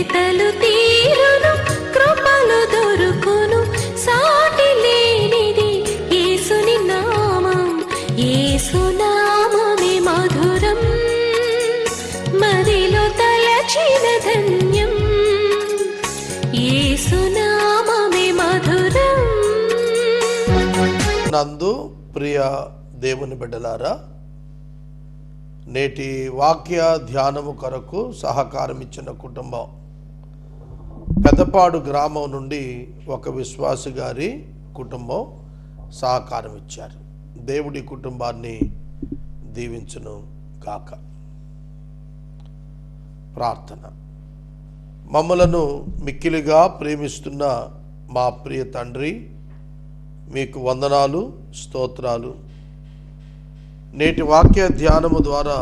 వెతలు తీరును, కృపలు దొరుకును, సాటి లేనిది యేసుని నామం. యేసు నామమే మధురం, మదిలో తలచిన ధన్యం. యేసు నామమే మధురం. నందు ప్రియ దేవుని బిడ్డలారా, నేటి వాక్య ధ్యానము కొరకు సహకారం ఇచ్చిన కుటుంబం పెద్దపాడు గ్రామం నుండి ఒక విశ్వాసి గారి కుటుంబం సహకారం ఇచ్చారు. దేవుడి కుటుంబాన్ని దీవించును గాక. ప్రార్థన. మమ్మలను మిక్కిలిగా ప్రేమిస్తున్న మా ప్రియ తండ్రి, మీకు వందనాలు, స్తోత్రాలు. నేటి వాక్య ధ్యానము ద్వారా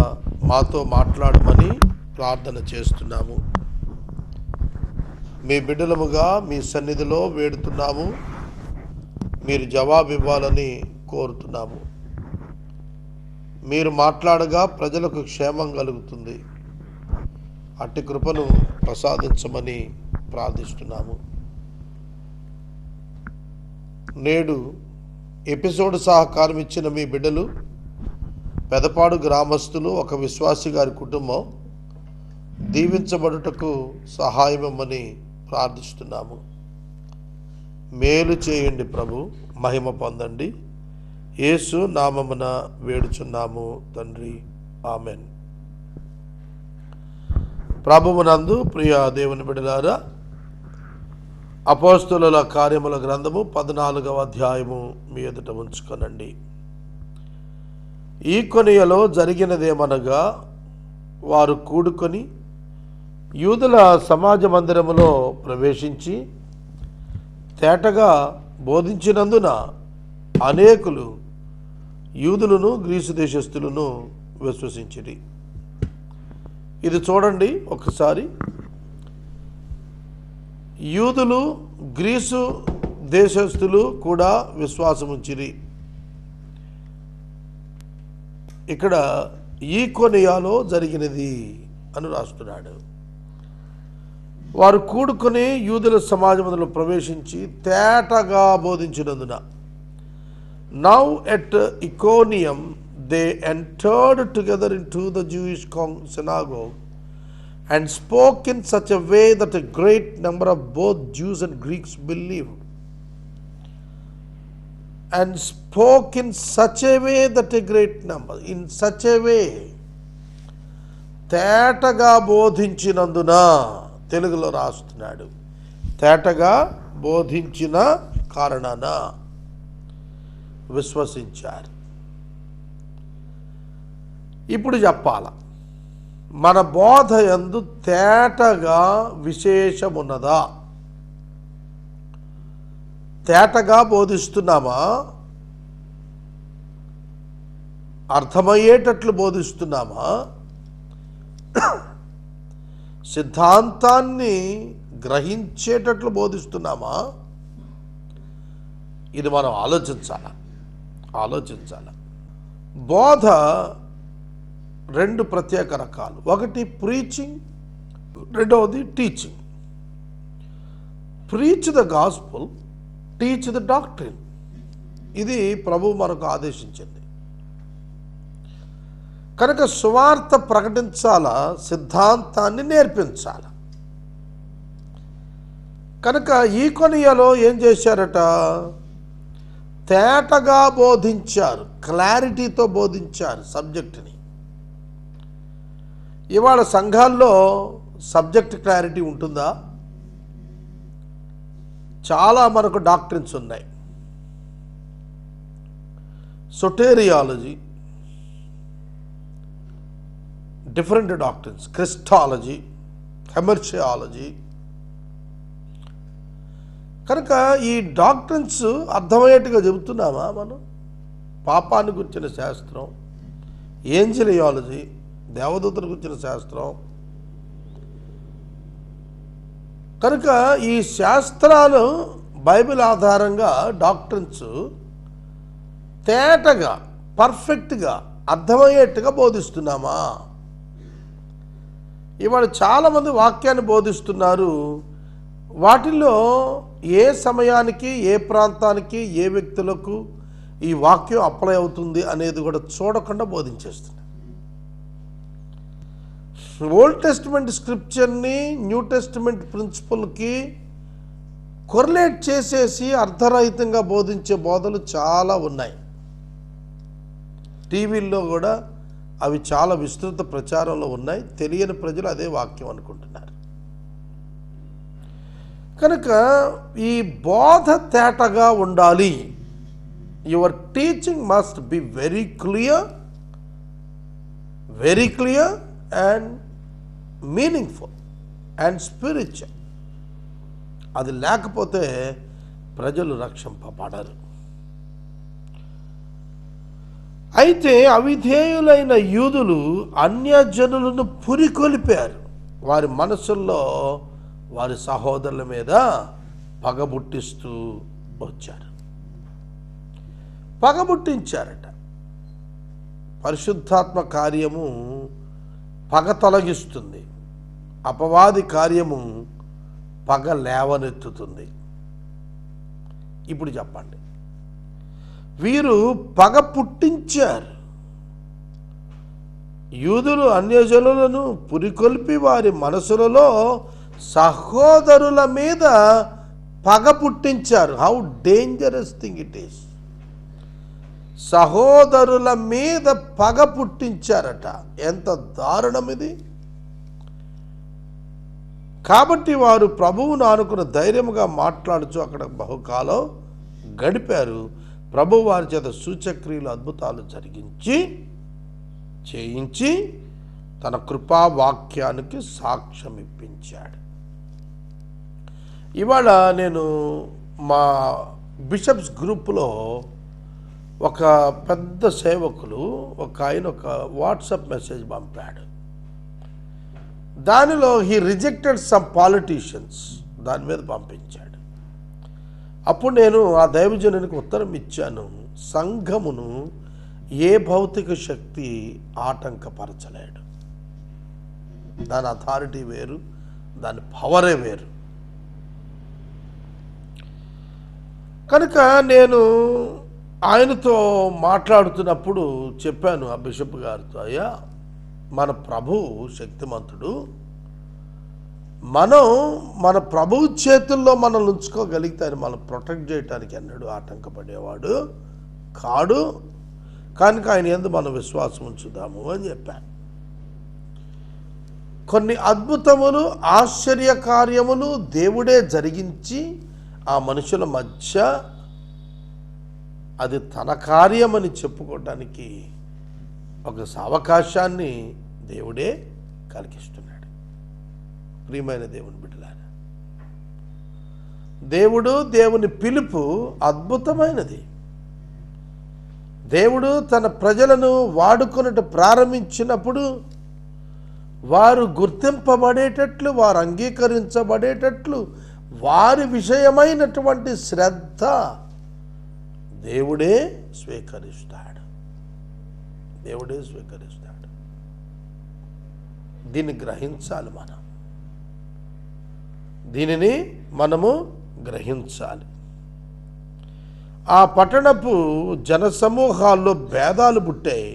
మాతో మాట్లాడమని ప్రార్థన చేస్తున్నాము. మీ బిడ్డలముగా మీ సన్నిధిలో వేడుతున్నాము. మీరు జవాబు ఇవ్వాలని కోరుతున్నాము. మీరు మాట్లాడగా ప్రజలకు క్షేమం కలుగుతుంది. అట్టి కృపను ప్రసాదించమని ప్రార్థిస్తున్నాము. నేడు ఎపిసోడ్ సహకారం ఇచ్చిన మీ బిడ్డలు, పెదపాడు గ్రామస్తులు, ఒక విశ్వాసి గారి కుటుంబం దీవించబడుటకు సహాయమని ప్రార్థిస్తున్నాము. మేలు చేయండి ప్రభు, మహిమ పొందండి. యేసు నామమున వేడుచున్నాము తండ్రి, ఆమెన్. ప్రభువునందు ప్రియ దేవుని బిడ్డలారా, అపోస్తలుల కార్యముల గ్రంథము 14వ అధ్యాయము మీ ఎదుట ఉంచుకొనండి. ఈకొనియలో జరిగినదేమనగా, వారు కూడుకొని యూదుల సమాజ మందిరములో ప్రవేశించి తేటగా బోధించినందున అనేకులు యూదులను గ్రీసు దేశస్థులను విశ్వసించిరి. ఇది చూడండి ఒకసారి. యూదులు గ్రీసు దేశస్థులు కూడా విశ్వాసముంచిరి. ఇక్కడ ఈకొనియాలో జరిగినది అని రాస్తున్నాడు. వారు కూడుకొని యూదుల సమాజంలో ప్రవేశించి తేటగా బోధించినందున. Now at Iconium they entered together into the Jewish synagogue and spoke in such a way that a great number of both Jews and Greeks believed. And spoke in such a way that a great number, in such a way, తేటగా బోధించినందున, తెలుగులో రాస్తున్నాడు, తేటగా బోధించిన కారణాన విశ్వసించారు. ఇప్పుడు చెప్పాల, మన బోధ యందు తేటగా విశేషమున్నదా? తేటగా బోధిస్తున్నామా? అర్థమయ్యేటట్లు బోధిస్తున్నామా? సిద్ధాంతాన్ని గ్రహించేటట్లు బోధిస్తున్నామా? ఇది మనం ఆలోచించాల. బోధ రెండు ప్రత్యేక రకాలు. ఒకటి ప్రీచింగ్, రెండవది teaching. Preach the gospel, teach the doctrine. ఇది ప్రభువు మనకు ఆదేశించింది. కనుక సువార్త ప్రకటించాలా, సిద్ధాంతాన్ని నేర్పించాల. కనుక ఈకొనియలో ఏం చేశారట? తేటగా బోధించారు, క్లారిటీతో బోధించారు సబ్జెక్టుని. ఇవాళ సంఘాల్లో సబ్జెక్ట్ క్లారిటీ ఉంటుందా? చాలా మనకు డాక్ట్రిన్స్ ఉన్నాయి. సొటేరియాలజీ, డిఫరెంట్ డాక్ట్రిన్స్, క్రిస్టాలజీ, హెమర్షియాలజీ. కనుక ఈ డాక్ట్రిన్స్ అర్థమయ్యేట్టుగా చెబుతున్నామా మనం? పాపాన్ని గురించిన శాస్త్రం, ఏంజలియాలజీ, దేవదూతల గురించిన శాస్త్రం. కనుక ఈ శాస్త్రాలు బైబిల్ ఆధారంగా డాక్ట్రిన్స్ తేటగా, పర్ఫెక్ట్గా, అర్థమయ్యేట్టుగా బోధిస్తున్నామా? ఇవాళ చాలామంది వాక్యాన్ని బోధిస్తున్నారు. వాటిల్లో ఏ సమయానికి, ఏ ప్రాంతానికి, ఏ వ్యక్తులకు ఈ వాక్యం అప్లై అవుతుంది అనేది కూడా చూడకుండా బోధించేస్తున్నారు. ఓల్డ్ టెస్టిమెంట్ స్క్రిప్చర్ని న్యూ టెస్టిమెంట్ ప్రిన్సిపల్కి కొరిలేట్ చేసేసి అర్ధరహితంగా బోధించే బోధలు చాలా ఉన్నాయి. టీవీల్లో కూడా అవి చాలా విస్తృత ప్రచారంలో ఉన్నాయి. తెలియని ప్రజలు అదే వాక్యం అనుకుంటున్నారు. కనుక ఈ బోధ తేటగా ఉండాలి. Your teaching must be very clear and meaningful and spiritual. అది లేకపోతే ప్రజలు రక్షింపబడరు. అయితే అవిధేయులైన యూదులు అన్యజనులను పురికొలిపారు. వారి మనసుల్లో వారి సహోదరుల మీద పగబుట్టిస్తూ వచ్చారు. పగబుట్టించారట. పరిశుద్ధాత్మ కార్యము పగ తొలగిస్తుంది. అపవాది కార్యము పగ లేవనెత్తుతుంది. ఇప్పుడు చెప్పండి, వీరు పగ పుట్టించారు. యూదులు అన్యజనులను పురికొల్పి వారి మనసులలో సహోదరుల మీద పగ పుట్టించారు. How dangerous thing it is. సహోదరుల మీద పగ పుట్టించారట. ఎంత దారుణం ఇది. కాబట్టి వారు ప్రభువును ఆనుకున్న ధైర్యముగా మాట్లాడుచు అక్కడ బహుకాలం గడిపారు. ప్రభు వారి చేత సూచక్రియలు, అద్భుతాలు చేయించి తన కృపావాక్యానికి సాక్ష్యం ఇప్పించాడు. ఇవాళ నేను మా బిషప్స్ గ్రూపులో ఒక పెద్ద సేవకులు ఒక వాట్సాప్ మెసేజ్ పంపాడు. దానిలో హీ రిజెక్టెడ్ సమ్ పాలిటీషియన్స్ దాని మీద పంపించాడు. అప్పుడు నేను ఆ దైవజనునికి ఉత్తరం ఇచ్చాను, సంఘమును ఏ భౌతిక శక్తి ఆటంకపరచలేడు. దాని అథారిటీ వేరు, దాని పవరే వేరు. కనుక నేను ఆయనతో మాట్లాడుతున్నప్పుడు చెప్పాను ఆ బిషప్ గారితో, అయ్యా మన ప్రభువు శక్తిమంతుడు, మనం మన ప్రభువు చేతుల్లో మనల్ని ఉంచుకోగలిగితే ఆయన మనం ప్రొటెక్ట్ చేయడానికి అన్నాడు ఆటంకపడేవాడు కాడు. కనుక ఆయన యందు మనం విశ్వాసం ఉంచుదాము అని చెప్పాను. కొన్ని అద్భుతములు, ఆశ్చర్య కార్యములు దేవుడే జరిగించి ఆ మనుషుల మధ్య అది తన కార్యమని చెప్పుకోవడానికి ఒక అవకాశాన్ని దేవుడే కలిగిస్తున్నాడు. ప్రియమైన దేవుని బిడ్డలారా, దేవుని పిలుపు అద్భుతమైనది. దేవుడు తన ప్రజలను వాడుకొనుట ప్రారంభించినప్పుడు వారు గుర్తింపబడేటట్లు, వారు అంగీకరించబడేటట్లు వారి విషయమైనటువంటి శ్రద్ధ దేవుడే స్వీకరిస్తాడు. దీన్ని గ్రహించాలి. దీనిని మనము గ్రహించాలి. ఆ పట్టణపు జనసమూహాల్లో భేదాలు పుట్టాయి.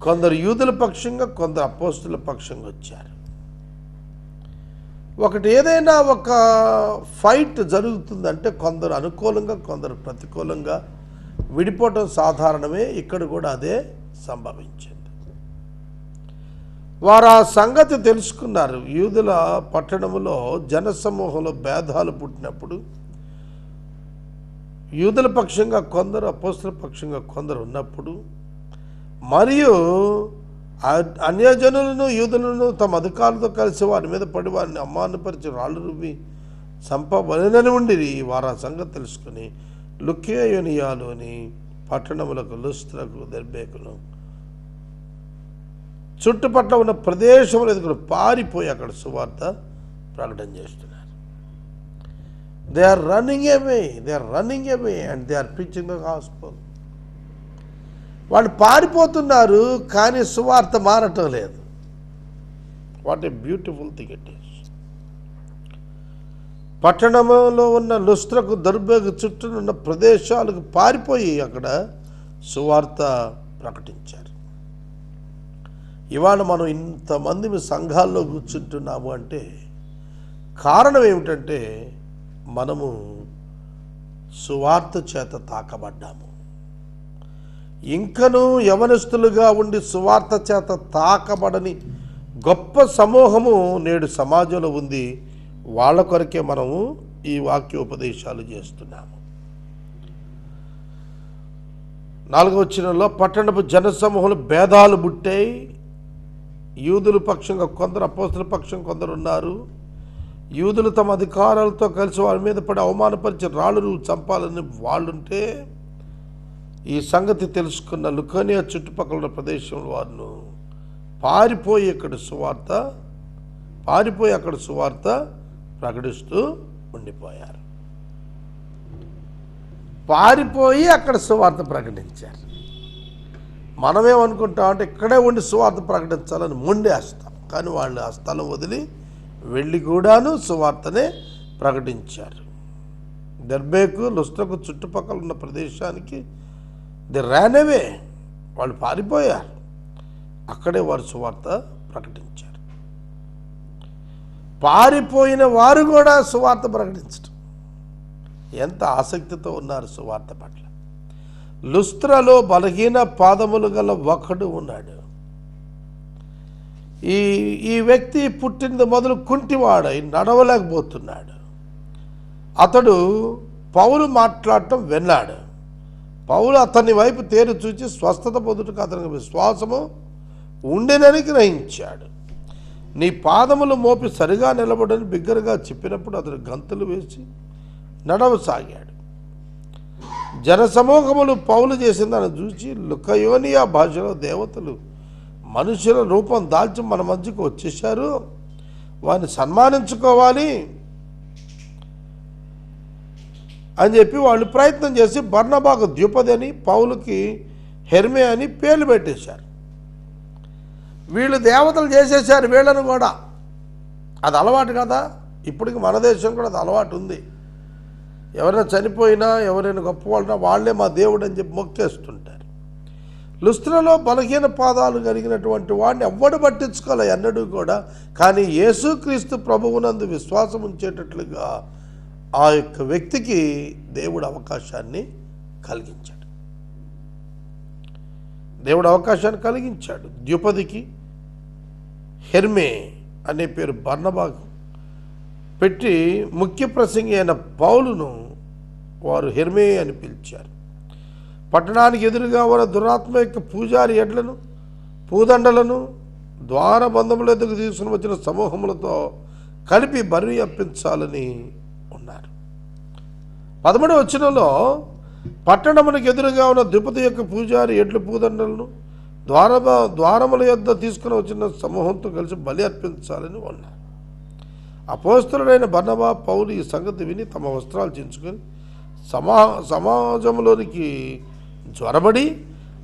కొందరు యూదుల పక్షంగా, కొందరు అపోస్తుల పక్షంగా వచ్చారు. ఏదైనా ఒక ఫైట్ జరుగుతుందంటే కొందరు అనుకూలంగా, కొందరు ప్రతికూలంగా విడిపోవటం సాధారణమే. ఇక్కడ కూడా అదే సంభవించింది. వారు ఆ సంగతి తెలుసుకున్నారు. యూదుల పట్టణంలో జనసమూహంలో భేదాలు పుట్టినప్పుడు యూదుల పక్షంగా కొందరు, అపోస్తుల పక్షంగా కొందరు ఉన్నప్పుడు, మరియు అన్యజనులను యూదులను తమ అధికారులతో కలిసి వారి మీద పడి వారిని అవమానపరిచి రాళ్ళు రువ్వి చంపబలినని ఉండిరి. వారు ఆ సంగతి తెలుసుకుని లుకేయోనియాలోని పట్టణములకు, లుస్త్రకు, దెర్బేకును చుట్టుపట్ల ఉన్న ప్రదేశంలో ఎదుగురు పారిపోయి అక్కడ సువార్త ప్రకటన చేస్తున్నారు. They are running away and they are preaching the gospel. వాళ్ళు పారిపోతున్నారు, కానీ సువార్త మారటం లేదు. What a beautiful thing it is. పట్టణంలో ఉన్న లుస్త్రకు, దర్బేకు చుట్టూనున్న ప్రదేశాలకు పారిపోయి అక్కడ సువార్త ప్రకటించారు. ఇవాళ మనం ఇంతమంది సంఘాల్లో కూర్చుంటున్నాము అంటే కారణం ఏమిటంటే మనము సువార్త చేత తాకబడ్డాము. ఇంకనూ యవనస్తులుగా ఉండి సువార్త చేత తాకబడని గొప్ప సమూహము నేడు సమాజంలో ఉంది. వాళ్ళ కొరకే మనము ఈ వాక్యోపదేశాలు చేస్తున్నాము. 4వ వచనంలో పట్టణపు జనసమూహంలో భేదాలు పుట్టాయి. యూదుల పక్షంగా కొందరు, అపోస్తలుల పక్షం కొందరు ఉన్నారు. యూదులు తమ అధికారాలతో కలిసి వారి మీద పడి అవమానపరిచి రాళ్ళు చంపాలని వాళ్ళుంటే ఈ సంగతి తెలుసుకున్న లుకోనియా చుట్టుపక్కల ఉన్న ప్రదేశంలో వారు పారిపోయి అక్కడ సువార్త ప్రకటిస్తూ ఉండిపోయారు. పారిపోయి అక్కడ సువార్త ప్రకటించారు. మనమేమనుకుంటామంటే ఇక్కడే ఉండి సువార్త ప్రకటించాలని మొండేస్తాం. కానీ వాళ్ళు ఆ స్థలం వదిలి వెళ్ళి కూడాను సువార్తనే ప్రకటించారు. దర్బేకు, లుస్త్రకు చుట్టుపక్కల ఉన్న ప్రదేశానికి ది ర్యాన్ అవే, వాళ్ళు పారిపోయారు. అక్కడే వారు సువార్త ప్రకటించారు. పారిపోయిన వారు కూడా సువార్త ప్రకటించడం, ఎంత ఆసక్తితో ఉన్నారు సువార్త పట్ల. లుస్త్రలో బలహీన పాదములు గల ఒకడు ఉన్నాడు. ఈ వ్యక్తి పుట్టినది మొదలు కుంటివాడై నడవలేకపోతున్నాడు. అతడు పౌలు మాట్లాడటం విన్నాడు. పౌలు అతని వైపు తేరు చూచి స్వస్థత పొందుటకు అతనికి విశ్వాసము ఉండినని గ్రహించాడు. నీ పాదములు మోపి సరిగా నిలబడని బిగ్గరగా చెప్పినప్పుడు అతడు గంతులు వేసి నడవసాగాడు. జనసమూహములు పౌలు చేసిందని చూసి లుకయోనియా భాషలో దేవతలు మనుషుల రూపం దాల్చి మన మధ్యకు వచ్చేశారు, వారిని సన్మానించుకోవాలి అని చెప్పి వాళ్ళు ప్రయత్నం చేసి బర్నబాకు ద్యుపది అని, పౌలుకి హెర్మే అని పేర్లు పెట్టేశారు. వీళ్ళు దేవతలు చేసేసారు వీళ్ళను కూడా. అది అలవాటు కదా, ఇప్పటికి మన దేశం కూడా అది అలవాటు ఉంది. ఎవరైనా చనిపోయినా, ఎవరైనా గొప్పవాళ్ళన్నా వాళ్ళే మా దేవుడు అని చెప్పి మొక్కేస్తుంటారు. లుస్త్రలో బలహీన పాదాలు కలిగినటువంటి వాడిని ఎవ్వడు పట్టించుకోలే ఎన్నడూ కూడా. కానీ యేసుక్రీస్తు ప్రభువునందు విశ్వాసం ఉంచేటట్లుగా ఆ యొక్క వ్యక్తికి దేవుడు అవకాశాన్ని కలిగించాడు. ద్యుపదికి హెర్మే అనే పేరు బర్నబాకు పెట్టి ముఖ్య ప్రసంగి అయిన పౌలును వారు హెర్మే అని పిలిచారు. పట్టణానికి ఎదురుగా ఉన్న దురాత్మ యొక్క పూజారి ఎడ్లను, పూదండలను ద్వారబంధముల ఎదుగు తీసుకుని వచ్చిన సమూహములతో కలిపి బరి అప్పించాలని ఉన్నారు. 13వ వచనంలో పట్టణమునికి ఎదురుగా ఉన్న ద్విపది యొక్క పూజారి ఎడ్ల పూదండలను ద్వారముల యొద్ద తీసుకుని వచ్చిన సమూహంతో కలిసి బలి అర్పించాలని ఉన్నారు. అపోస్తలుడైన బర్నబా, పౌలు ఈ సంగతి విని తమ వస్త్రాలు చించుకొని సమాజంలోనికి జ్వరబడి,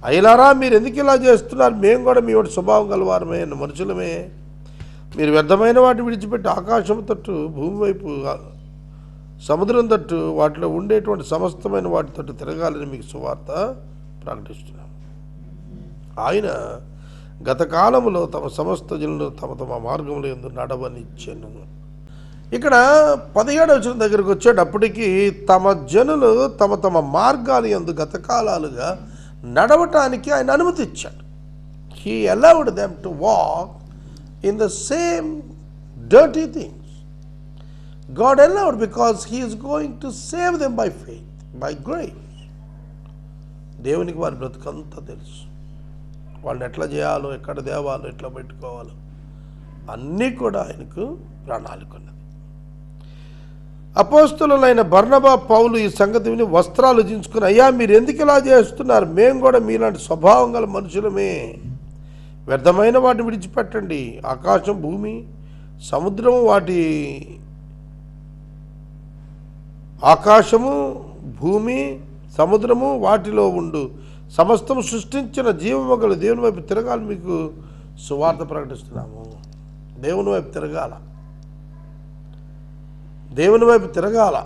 అయ్యలారా మీరు ఎందుకు ఇలా చేస్తున్నారు? మేము కూడా మీ వాటి స్వభావం గలవారమే మనుషులమే. మీరు వ్యర్థమైన వాటిని విడిచిపెట్టి ఆకాశం తట్టు, భూమి వైపు, సముద్రం తట్టు, వాటిలో ఉండేటువంటి సమస్తమైన వాటి తట్టు తిరగాలని మీకు సువార్త ప్రకటిస్తున్నాం. ఆయన గత కాలంలో తమ సమస్త జనులను తమ తమ మార్గంలో ఎందు నడవనిచ్చెను. ఇక్కడ 17వ వచనం దగ్గరికి వచ్చేటప్పటికి తమ జనులు తమ తమ మార్గాలు యందు గత కాలాలుగా నడవటానికి ఆయన అనుమతి ఇచ్చాడు. He allowed them to walk in the same dirty things. God allowed because he is going to save them by faith, by grace. దేవునికి వారి బ్రతుకంతా తెలుసు. వాళ్ళని ఎట్లా చేయాలో, ఎక్కడ దేవాలో, ఎట్లా పెట్టుకోవాలో అన్నీ కూడా ఆయనకు ప్రణాళిక ఉన్నది. అపోస్తలులైన బర్నబా, పౌలు ఈ సంగతి విని వస్త్రాలు దించుకుని, అయ్యా మీరు ఎందుకు ఇలా చేస్తున్నారు? మేము కూడా మీలాంటి స్వభావం గల మనుషులమే. వ్యర్థమైన వాటిని విడిచిపెట్టండి. ఆకాశం, భూమి, సముద్రము, వాటిలో ఉండు సమస్తము సృష్టించిన జీవము గల దేవుని వైపు తిరగాలి మీకు సువార్త ప్రకటిస్తున్నాము. దేవుని వైపు తిరగాల, దేవుని వైపు తిరగాల.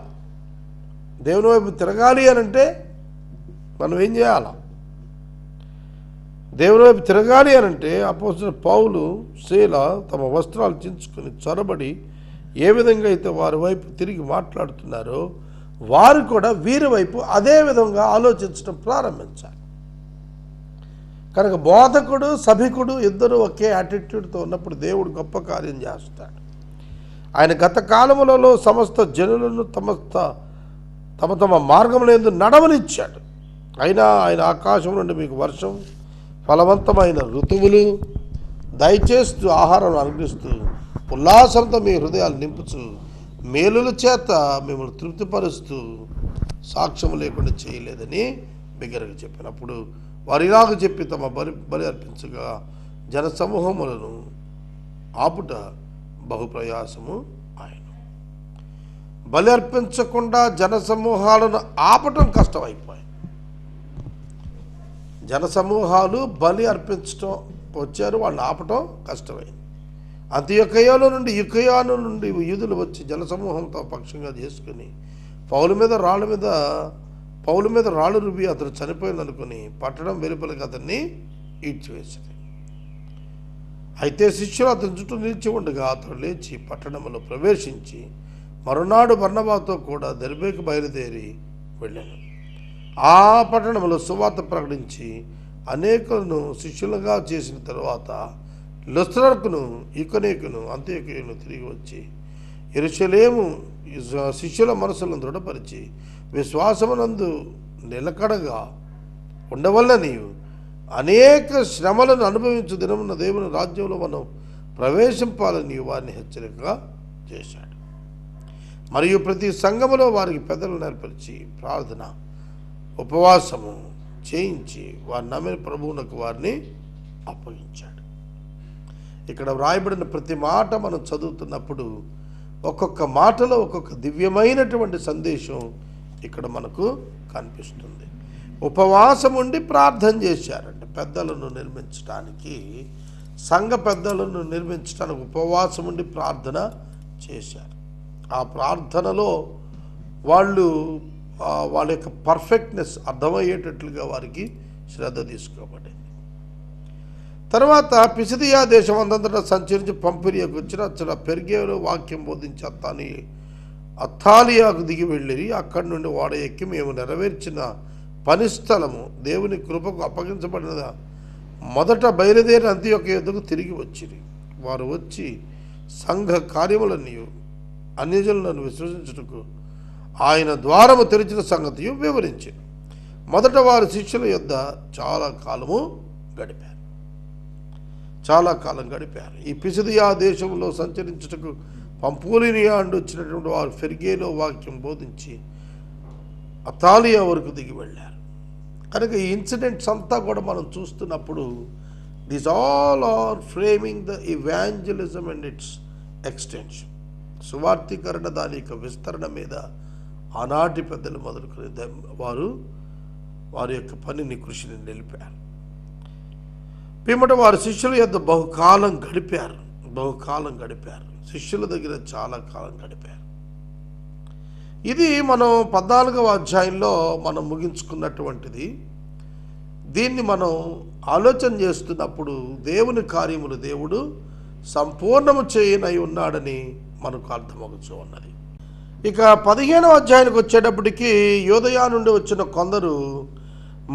దేవుని వైపు తిరగాలి అని అంటే మనం ఏం చేయాల? దేవుని వైపు తిరగాలి అని అంటే అపోస్తలుడు పౌలు, శీల తమ వస్త్రాలు చించుకొని చొరబడి ఏ విధంగా అయితే వారి వైపు తిరిగి మాట్లాడుతున్నారో వారు కూడా వీరి వైపు అదే విధంగా ఆలోచించడం ప్రారంభించాలి. కనుక బోధకుడు, సభికుడు ఇద్దరు ఒకే యాటిట్యూడ్తో ఉన్నప్పుడు దేవుడు గొప్ప కార్యం చేస్తాడు. ఆయన గత కాలములలో సమస్త జనులను తమ తమ మార్గములందు నడవనిచ్చాడు. అయినా ఆయన ఆకాశం నుండి మీకు వర్షం, ఫలవంతమైన ఋతువులు దయచేస్తూ ఆహారం అనుగ్రహిస్తూ ఉల్లాసంతో మీ హృదయాలు నింపుచు మేలుల చేత మిమ్మల్ని తృప్తిపరుస్తూ సాక్ష్యం లేకుండా చేయలేదని బిగ్గరగా చెప్పినప్పుడు వారు ఇలాగ చెప్పి తమ బలి అర్పించగా జనసమూహములను ఆపుట బహుప్రయాసము ఆయన. బలి అర్పించకుండా జనసమూహాలను ఆపటం కష్టమైపోయి. జనసమూహాలు బలి అర్పించటం వచ్చారు, వాళ్ళని ఆపటం కష్టమైంది. అంత్యొకయలో నుండి యుకయాను నుండి యూదులు వచ్చి జనసమూహంతో పక్షంగా చేసుకుని పౌలు మీద రాళ్ళు రుబి అతడు చనిపోయిందనుకుని పట్టణం వెలుపలికి అతన్ని ఈడ్చివేసింది. అయితే శిష్యులు అతని చుట్టూ నిలిచి ఉండగా అతడు లేచి పట్టణంలో ప్రవేశించి మరునాడు బర్నబాతో కూడా దెర్బేకు బయలుదేరి వెళ్ళాను. ఆ పట్టణంలో సువార్త ప్రకటించి అనేకులను శిష్యులుగా చేసిన తరువాత లుస్త్రకును, ఇకొనీకును, అంత్యొకయను తిరిగి వచ్చి యెరూషలేము శిష్యుల మనసులను దృఢపరిచి విశ్వాసమునందు నిలకడగా ఉండవలనని అనేక శ్రమలను అనుభవించు దినమున్న దేవుని రాజ్యంలో మనం ప్రవేశింపాలని వారిని హెచ్చరికగా చేశాడు. మరియు ప్రతి సంఘములో వారికి పెద్దలు నేర్పరిచి ప్రార్థన, ఉపవాసము చేయించి వారి నమ్మిన ప్రభువునకు వారిని అప్పగించాడు. ఇక్కడ వ్రాయబడిన ప్రతి మాట మనం చదువుతున్నప్పుడు ఒక్కొక్క మాటలో ఒక్కొక్క దివ్యమైనటువంటి సందేశం ఇక్కడ మనకు కనిపిస్తుంది. ఉపవాసం ఉండి ప్రార్థన చేశారండి. పెద్దలను నిర్మించడానికి, సంఘ పెద్దలను నిర్మించడానికి ఉపవాసం ఉండి ప్రార్థన చేశారు. ఆ ప్రార్థనలో వాళ్ళ యొక్క పర్ఫెక్ట్నెస్ అర్థమయ్యేటట్లుగా వారికి శ్రద్ధ తీసుకోబడింది. తర్వాత పిసిదియా దేశం అందంతటా సంచరించి పంపిరియకు వచ్చిన అచ్చట పెర్గేలో వాక్యం బోధించి అత్తాలియాకు దిగి వెళ్ళిరి. అక్కడి నుండి ఓడ ఎక్కి మేము నెరవేర్చిన పని స్థలము దేవుని కృపకు అప్పగించబడిన మొదట బయలుదేరి అంత్యొక యుద్ధకు తిరిగి వచ్చిరి. వారు వచ్చి సంఘ కార్యములన్నీ అన్యజనులను విశ్వసించుటకు ఆయన ద్వారము తెరిచిన సంగతియు వివరించి మొదట వారి శిష్యుల యొద్ద చాలా కాలం గడిపారు. ఈ పిసిదియా దేశంలో సంచరించుటకు పంపూలినియా అండు వచ్చినటువంటి వారు ఫెర్గేలో వాక్యం బోధించి అతాలియా వరకు దిగి వెళ్ళారు. కనుక ఈ ఇన్సిడెంట్స్ అంతా కూడా మనం చూస్తున్నప్పుడు these all are framing the evangelism and its extension. సువార్థీకరణ, దాని యొక్క విస్తరణ మీద ఆనాటి పెద్దలు మొదలుకొని వారి యొక్క పనిని, కృషిని నిలిపారు. పిమ్మట వారు శిష్యుల యొద్ద బహుకాలం గడిపారు. శిష్యుల దగ్గర చాలా కాలం గడిపారు. ఇది మనం 14వ అధ్యాయంలో మనం ముగించుకున్నటువంటిది. దీన్ని మనం ఆలోచన చేస్తున్నప్పుడు దేవుని కార్యములు దేవుడు సంపూర్ణము చేయనై ఉన్నాడని మనకు అర్థమవుతూ ఉన్నది. ఇక 15వ అధ్యాయానికి వచ్చేటప్పటికి యోదయ నుండి వచ్చిన కొందరు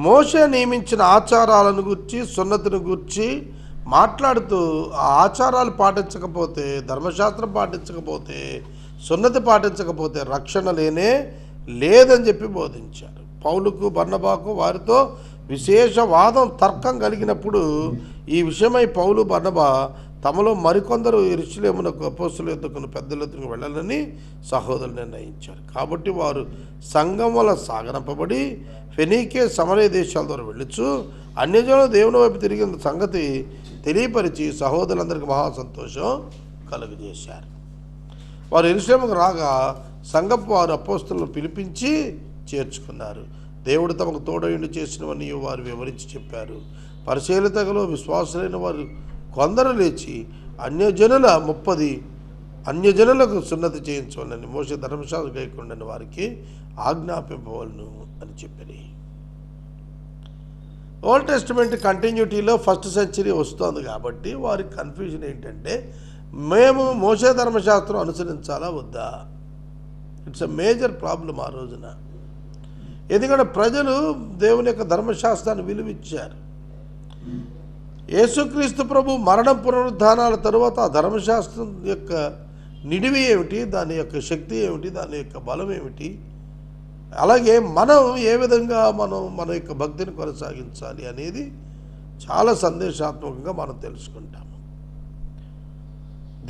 మోషే నియమించిన ఆచారాలను గురించి, సున్నతిని గురించి మాట్లాడుతూ ఆ ఆచారాలు పాటించకపోతే, ధర్మశాస్త్రం పాటించకపోతే, సున్నతి పాటించకపోతే రక్షణ లేదని చెప్పి బోధించారు. పౌలుకు, బర్నబాకు వారితో విశేష వాదం, తర్కం కలిగినప్పుడు ఈ విషయమై పౌలు, బర్నబా తమలో మరికొందరు యెరూషలేమునకు అపోస్తలుల యొద్దకు పెద్దల యొద్దకు వెళ్ళాలని సహోదరులు నిర్ణయించారు. కాబట్టి వారు సంఘం వల్ల సాగనంపబడి ఫెనీకే, సమరయ దేశాల ద్వారా వెళ్ళొచ్చు అన్యజనులు దేవుని వైపు తిరిగిన సంగతి తెలియపరిచి సహోదరులందరికీ మహా సంతోషం కలుగజేశారు. వారు యెరూషలేముకు రాగా సంఘపు వారు అపోస్తలులను పిలిపించి చేర్చుకున్నారు. దేవుడు తమకు తోడయుండి చేసినవన్నీ వారు వివరించి చెప్పారు. పరిశీలితగలో విశ్వాసులైన వారు కొందరు లేచి అన్యజనుల 30 అన్యజనులకు సున్నతి చేయించవాలని మోషే ధర్మశాస్త్రం గైకొండని వారికి ఆజ్ఞాపింపవలను అని చెప్పి. ఓల్డ్ టెస్టిమెంట్ కంటిన్యూటీలో ఫస్ట్ సెంచరీ వస్తుంది కాబట్టి వారి కన్ఫ్యూజన్ ఏంటంటే మేము మోషే ధర్మశాస్త్రం అనుసరించాలా వద్దా. ఇట్స్ ఎ మేజర్ ప్రాబ్లం ఆ రోజున. ఎందుకంటే ప్రజలు దేవుని యొక్క ధర్మశాస్త్రాన్ని విలువిచ్చారు. యేసుక్రీస్తు ప్రభు మరణం పునరుద్ధానాల తరువాత ఆ ధర్మశాస్త్రం యొక్క నిడివి ఏమిటి, దాని యొక్క శక్తి ఏమిటి, దాని యొక్క బలం ఏమిటి, అలాగే మనం ఏ విధంగా మన యొక్క భక్తిని కొనసాగించాలి అనేది చాలా సందేశాత్మకంగా మనం తెలుసుకుంటాము.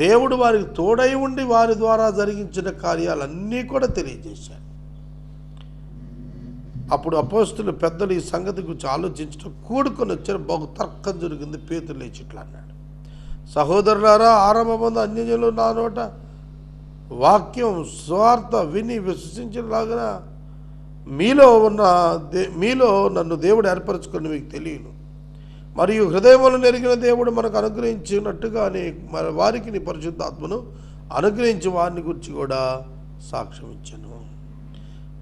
దేవుడు వారికి తోడై ఉండి వారి ద్వారా జరిగించిన కార్యాలన్నీ కూడా తెలియజేశారు. అప్పుడు అపోస్తులు పెద్దలు ఈ సంగతి గురించి ఆలోచించడం కూడుకొని వచ్చారు. బహు తర్కం జరిగింది. పేతురు లేచి ఇట్లా అన్నాడు, సహోదరులారా, ఆరంభమందు అన్యజనులు నా నోట వాక్యం స్వార్థ విని విశ్వసించేలాగా మీలో నన్ను దేవుడు ఏర్పరచుకుని మీకు తెలియను. మరియు హృదయములను నెరిగిన దేవుడు మనకు అనుగ్రహించినట్టుగానే మరి వారికి నీ పరిశుద్ధాత్మను అనుగ్రహించి వారిని గురించి కూడా సాక్ష్యం ఇచ్చాను.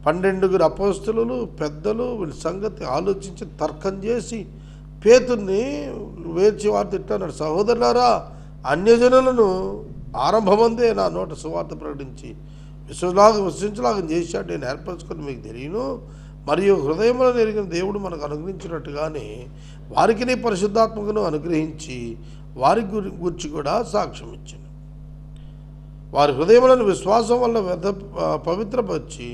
12 అపోస్తులు పెద్దలు వీళ్ళ సంగతి ఆలోచించి తర్కం చేసి పేతుర్ని వేర్చి వారు తిట్టాడు, సహోదరులారా, అన్యజనులను ఆరంభమందే నా నోట సువార్త ప్రకటించి విశ్వసించలాగా చేశాడు నేను ఏర్పరచుకొని మీకు తెలియను. మరియు హృదయంలో ఎరిగిన దేవుడు మనకు అనుగ్రహించినట్టుగానే వారికి నీ పరిశుద్ధాత్మకను అనుగ్రహించి వారి గురించి కూడా సాక్ష్యం ఇచ్చాను. వారి హృదయములను విశ్వాసం వల్ల పవిత్రపరిచి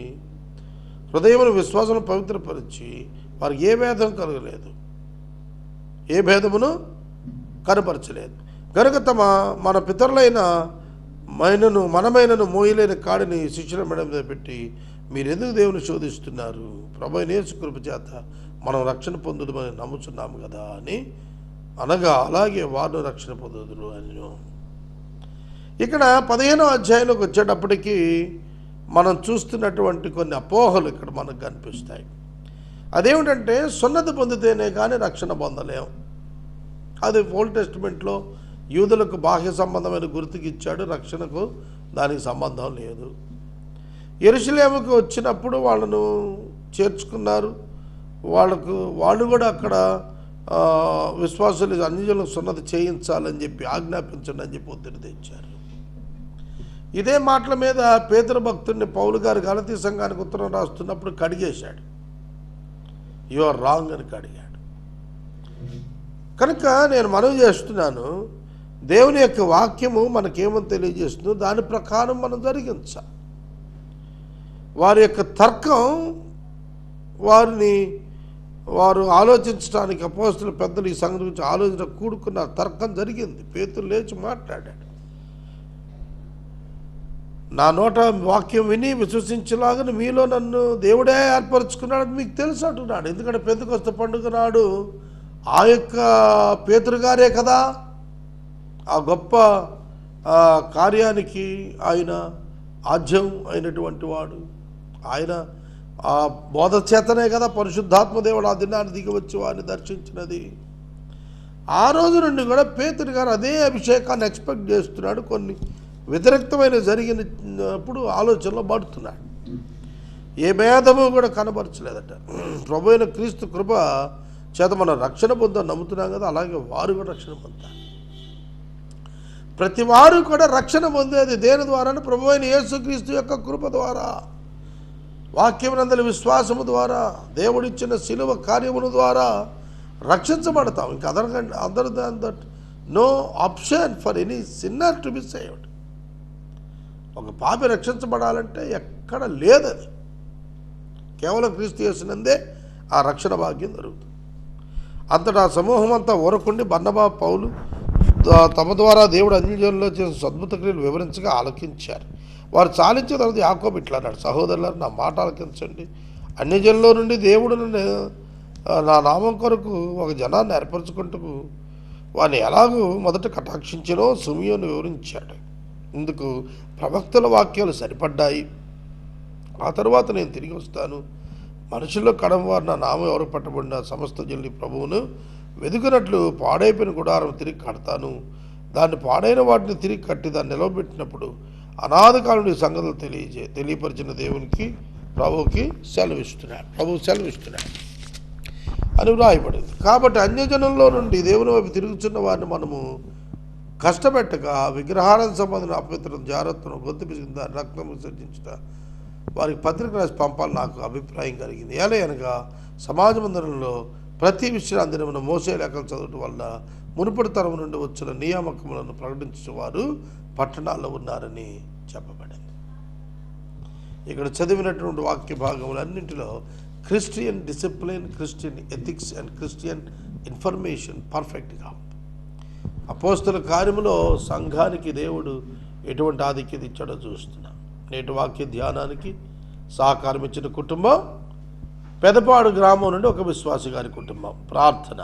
వారికి ఏ భేదం కలగలేదు, ఏ భేదమును కనపరచలేదు. కనుక మన పితరులైన మనమైనను మోయలేని కాడిని శిష్యుల మెడ మీద పెట్టి మీరెందుకు దేవుని శోధిస్తున్నారు, ప్రభువైన యేసు కృప చేత మనం రక్షణ పొందుదమని నమ్ముచున్నాము కదా అని అనగా, అలాగే వారు రక్షణ పొందుదురు అని. ఇక్కడ 15వ అధ్యాయంలోకి వచ్చేటప్పటికి మనం చూస్తున్నటువంటి కొన్ని అపోహలు ఇక్కడ మనకు కనిపిస్తాయి. అదేమిటంటే సున్నతి పొందితేనే కానీ రక్షణ పొందలేం. అది ఓల్డ్ టెస్టిమెంట్లో యూదులకు బాహ్య సంబంధమైన గుర్తుకి ఇచ్చాడు, రక్షణకు దానికి సంబంధం లేదు. యెరూషలేముకు వచ్చినప్పుడు వాళ్ళను చేర్చుకున్నారు. వాళ్ళు కూడా అక్కడ విశ్వాసులు అన్యజనులకు సున్నతి చేయించాలని చెప్పి ఆజ్ఞాపించండి అని చెప్పి ఒత్తిడి తెచ్చారు. ఇదే మాటల మీద పేతురు భక్తుడిని పౌలు గారు గలతీ సంఘానికి ఉత్తరం రాస్తున్నప్పుడు కడిగేశాడు. యు ఆర్ రాంగ్ అని కడిగాడు. కనుక నేను మనవి చేస్తున్నాను, దేవుని యొక్క వాక్యము మనకేమని తెలియజేస్తుందో దాని ప్రకారం మనం జరిగించాలి. వారి యొక్క తర్కం వారు ఆలోచించడానికి అపోస్తలుల పెద్దలు ఈ సంగతి గురించి ఆలోచన కూడుకున్న తర్కం జరిగింది. పేతురు లేచి మాట్లాడాడు, నా నోట వాక్యం విని విశ్వసించేలాగా మీలో నన్ను దేవుడే ఏర్పరచుకున్నాడని మీకు తెలుసు అంటున్నాడు. ఎందుకంటే పెంతెకొస్తు పండుగ నాడు ఆ యొక్క పేతురు గారే కదా ఆ గొప్ప కార్యానికి ఆయన ఆజ్యం అయినటువంటి వాడు. ఆయన ఆ బోధ చేతనే కదా పరిశుద్ధాత్మ దేవుడు ఆ దినాన్ని దిగివచ్చి వారిని దర్శించినది. ఆ రోజు నుండి కూడా పేతురు గారు అదే అభిషేకాన్ని ఎక్స్పెక్ట్ చేస్తున్నాడు. కొన్ని వ్యతిరేక్తమైన జరిగినప్పుడు ఆలోచనలో పడుతున్నాడు. ఏ భేదము కూడా కనపరచలేదట. ప్రభు అయిన క్రీస్తు కృప చేత మనం రక్షణ పొందాలని నమ్ముతున్నాం కదా, అలాగే వారు కూడా రక్షణ పొందారు. ప్రతి వారు కూడా రక్షణ పొందేది దేని ద్వారా? ప్రభు అయిన యేసుక్రీస్తు యొక్క కృప ద్వారా, వాక్యమునందలి విశ్వాసము ద్వారా, దేవుడిచ్చిన శిలువ కార్యముల ద్వారా రక్షించబడతాం. ఇంకా other than that no option for any sinner to be saved. ఒక పాపి రక్షించబడాలంటే ఎక్కడ లేదది. కేవలం క్రీస్తు యేసునందే ఆ రక్షణ భాగ్యం జరుగుతుంది. అంతటా సమూహం అంతా ఊరకుండి బర్నబా పౌలు తమ ద్వారా దేవుడు అన్యజనుల్లో చేసిన అద్భుత క్రియలు వివరించగా ఆలకించారు. వారు చాలించిన తర్వాత యాకోబు ఇట్లా అన్నాడు, సహోదరులారు, నా మాట ఆలకించండి. అన్యజనుల్లో నుండి దేవుడు నా నామం కొరకు ఒక జనాన్ని ఏర్పరచుకుంటూ వారిని ఎలాగూ మొదట కటాక్షించినో సుమియోను వివరించాడు. ఇందుకు ప్రవక్తల వాక్యాలు సరిపడ్డాయి. ఆ తర్వాత నేను తిరిగి వస్తాను. మనుషుల్లో కడమ వారు నా నామం ఎవరు పట్టబడిన సమస్త జల్లి ప్రభువును వెతుకున్నట్లు పాడైపోయిన గుడారం తిరిగి కడతాను. దాన్ని పాడైన వాటిని తిరిగి కట్టి దాన్ని నిలవబెట్టినప్పుడు అనాది కాలం ఈ సంగతులు తెలియపరిచిన దేవునికి ప్రభువుకి సెలవిస్తున్నాడు అని వ్రాయబడింది. కాబట్టి అన్యజనుల్లో నుండి దేవుని వైపు తిరుగుతున్న వారిని మనము కష్టపెట్టక విగ్రహాలకు సంబంధించిన అపవిత్రత, జాగ్రత్తను, గొంతు పిసికిన రక్తం విసర్జించుట వారికి పత్రిక రాసి పంపాలని నాకు అభిప్రాయం కలిగింది. అనగా సమాజ మందిరంలో ప్రతి విషయాన్ని అందిన మోసే లేఖలు చదవటం వల్ల మునుపటి తరం నుండి వచ్చిన నియామకములను ప్రకటించేవారు పట్టణాల్లో ఉన్నారని చెప్పబడింది. ఇక్కడ చదివినటువంటి వాక్య భాగములన్నింటిలో Christian discipline, Christian ethics and Christian information పర్ఫెక్ట్గా ఉంది. అపోస్తల కార్యములో సంఘానికి దేవుడు ఎటువంటి ఆధిక్యత ఇచ్చాడో చూస్తున్నాం. నేటి వాక్య ధ్యానానికి సహకారం ఇచ్చిన కుటుంబం పెదపాడు గ్రామం నుండి ఒక విశ్వాసి గారి కుటుంబం. ప్రార్థన.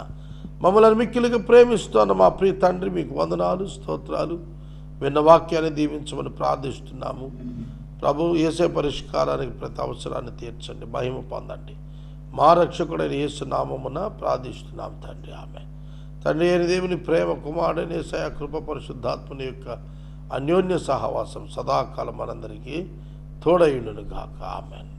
మమ్మల్ని మిక్కిలిగా ప్రేమిస్తున్న మా ప్రియ తండ్రి, మీకు వందనాలు, స్తోత్రాలు. విన్న వాక్యాన్ని దీవించమని ప్రార్థిస్తున్నాము. ప్రభు యేసే పరిష్కారానికి ప్రతి అవసరాన్ని తీర్చండి, మహిమ పొందండి. మా రక్షకుడైన యేసు నామమున ప్రార్థిస్తున్నాం తండ్రి, ఆమేన్. తండ్రి అయిన దేవుని ప్రేమ, కుమారుడైన యేసయ్య కృప, పరిశుద్ధాత్మని యొక్క అన్యోన్య సహవాసం సదాకాలం మనందరికీ తోడయుండును గాక. ఆమేన్.